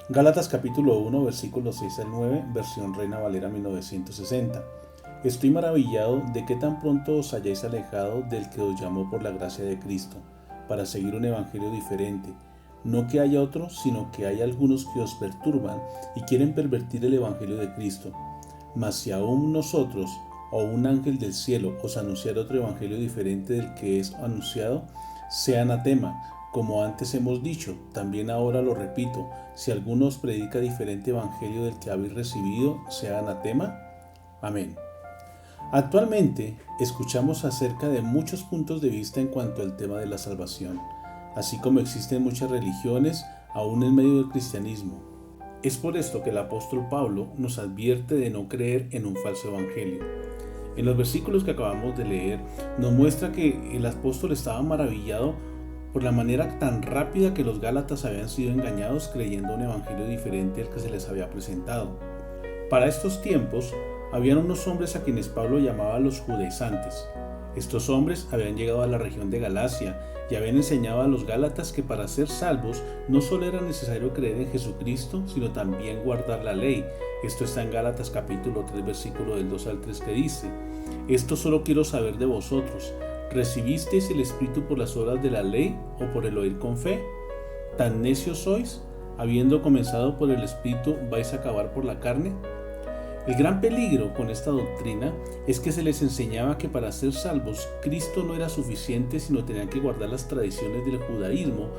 Gálatas capítulo 1, versículos 6 al 9, versión Reina Valera 1960. Estoy maravillado de que tan pronto os hayáis alejado del que os llamó por la gracia de Cristo, para seguir un evangelio diferente. No que haya otro, sino que hay algunos que os perturban y quieren pervertir el evangelio de Cristo. Mas si aún nosotros o un ángel del cielo os anunciara otro evangelio diferente del que es anunciado, sea anatema. Como antes hemos dicho, también ahora lo repito, si alguno os predica diferente evangelio del que habéis recibido, sea anatema. Amén. Actualmente escuchamos acerca de muchos puntos de vista en cuanto al tema de la salvación, así como existen muchas religiones aún en medio del cristianismo. Es por esto que el apóstol Pablo nos advierte de no creer en un falso evangelio. En los versículos que acabamos de leer nos muestra que el apóstol estaba maravillado por la manera tan rápida que los gálatas habían sido engañados creyendo un evangelio diferente al que se les había presentado. Para estos tiempos, habían unos hombres a quienes Pablo llamaba los judaizantes. Estos hombres habían llegado a la región de Galacia y habían enseñado a los gálatas que para ser salvos no solo era necesario creer en Jesucristo, sino también guardar la ley. Esto está en Gálatas capítulo 3, versículo del 2 al 3 que dice: Esto solo quiero saber de vosotros. ¿Recibisteis el Espíritu por las obras de la ley o por el oír con fe? ¿Tan necios sois? Habiendo comenzado por el Espíritu, ¿vais a acabar por la carne? El gran peligro con esta doctrina es que se les enseñaba que para ser salvos Cristo no era suficiente, sino tenían que guardar las tradiciones del judaísmo,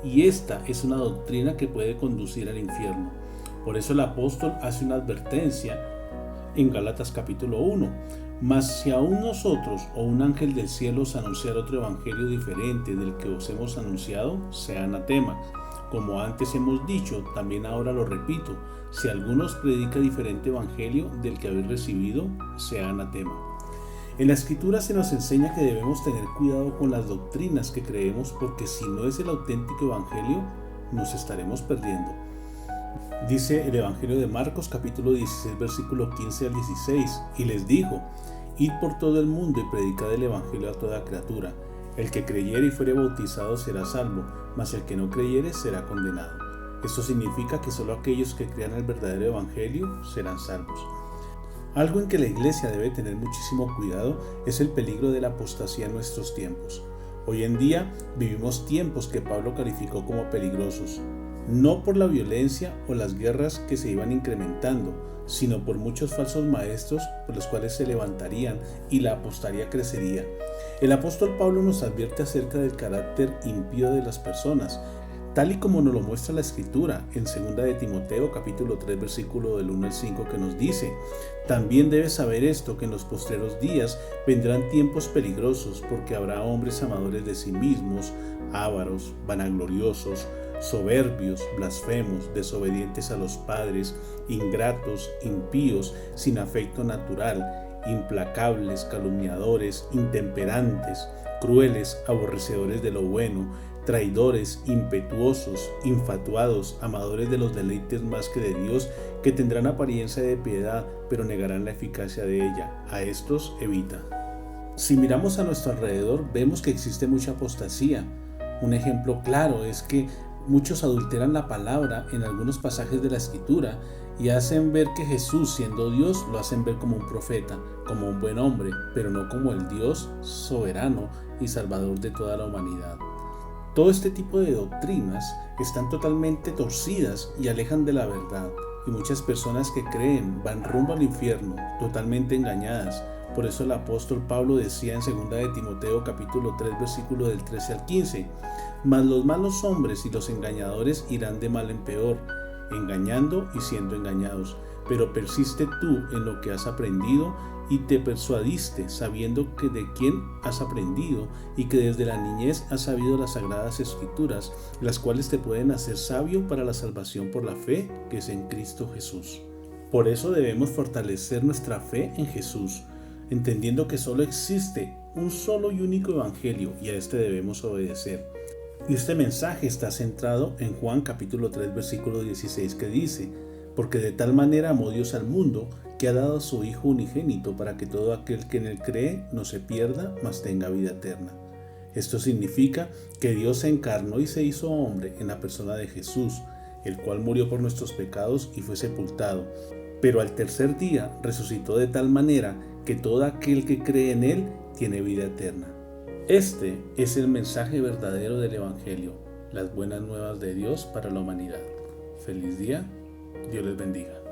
y esta es una doctrina que puede conducir al infierno. Por eso el apóstol hace una advertencia en Gálatas capítulo 1. Mas si aún nosotros o un ángel del cielo os anunciara otro evangelio diferente del que os hemos anunciado, sea anatema. Como antes hemos dicho, también ahora lo repito, si alguno os predica diferente evangelio del que habéis recibido, sea anatema. En la escritura se nos enseña que debemos tener cuidado con las doctrinas que creemos, porque si no es el auténtico evangelio, nos estaremos perdiendo. Dice el Evangelio de Marcos capítulo 16 versículo 15 al 16, y les dijo: Id por todo el mundo y predicad el evangelio a toda criatura. El que creyere y fuere bautizado será salvo, mas el que no creyere será condenado. Esto significa que solo aquellos que crean el verdadero evangelio serán salvos. Algo en que la iglesia debe tener muchísimo cuidado es el peligro de la apostasía en nuestros tiempos. Hoy en día vivimos tiempos que Pablo calificó como peligrosos, no por la violencia o las guerras que se iban incrementando, sino por muchos falsos maestros por los cuales se levantarían y la apostasía crecería. El apóstol Pablo nos advierte acerca del carácter impío de las personas, tal y como nos lo muestra la Escritura en 2 de Timoteo capítulo 3 versículo del 1 al 5 que nos dice: También debes saber esto, que en los postreros días vendrán tiempos peligrosos, porque habrá hombres amadores de sí mismos, ávaros, vanagloriosos, soberbios, blasfemos, desobedientes a los padres, ingratos, impíos, sin afecto natural, implacables, calumniadores, intemperantes, crueles, aborrecedores de lo bueno, traidores, impetuosos, infatuados, amadores de los deleites más que de Dios, que tendrán apariencia de piedad, pero negarán la eficacia de ella. A estos evita. Si miramos a nuestro alrededor, vemos que existe mucha apostasía. Un ejemplo claro es que muchos adulteran la palabra en algunos pasajes de la Escritura y hacen ver que Jesús, siendo Dios, lo hacen ver como un profeta, como un buen hombre, pero no como el Dios soberano y salvador de toda la humanidad. Todo este tipo de doctrinas están totalmente torcidas y alejan de la verdad, y muchas personas que creen van rumbo al infierno, totalmente engañadas. Por eso el apóstol Pablo decía en 2 de Timoteo capítulo 3 versículo del 13 al 15: Mas los malos hombres y los engañadores irán de mal en peor, engañando y siendo engañados. Pero persiste tú en lo que has aprendido y te persuadiste, sabiendo que de quién has aprendido y que desde la niñez has sabido las sagradas escrituras, las cuales te pueden hacer sabio para la salvación por la fe que es en Cristo Jesús. Por eso debemos fortalecer nuestra fe en Jesús, entendiendo que solo existe un solo y único evangelio, y a este debemos obedecer. Y este mensaje está centrado en Juan capítulo 3 versículo 16 que dice: Porque de tal manera amó Dios al mundo, que ha dado a su Hijo unigénito, para que todo aquel que en él cree no se pierda, mas tenga vida eterna. Esto significa que Dios se encarnó y se hizo hombre en la persona de Jesús. el cual murió por nuestros pecados y fue sepultado, pero al tercer día resucitó de tal manera que todo aquel que cree en él tiene vida eterna. Este es el mensaje verdadero del Evangelio, las buenas nuevas de Dios para la humanidad. Feliz día, Dios les bendiga.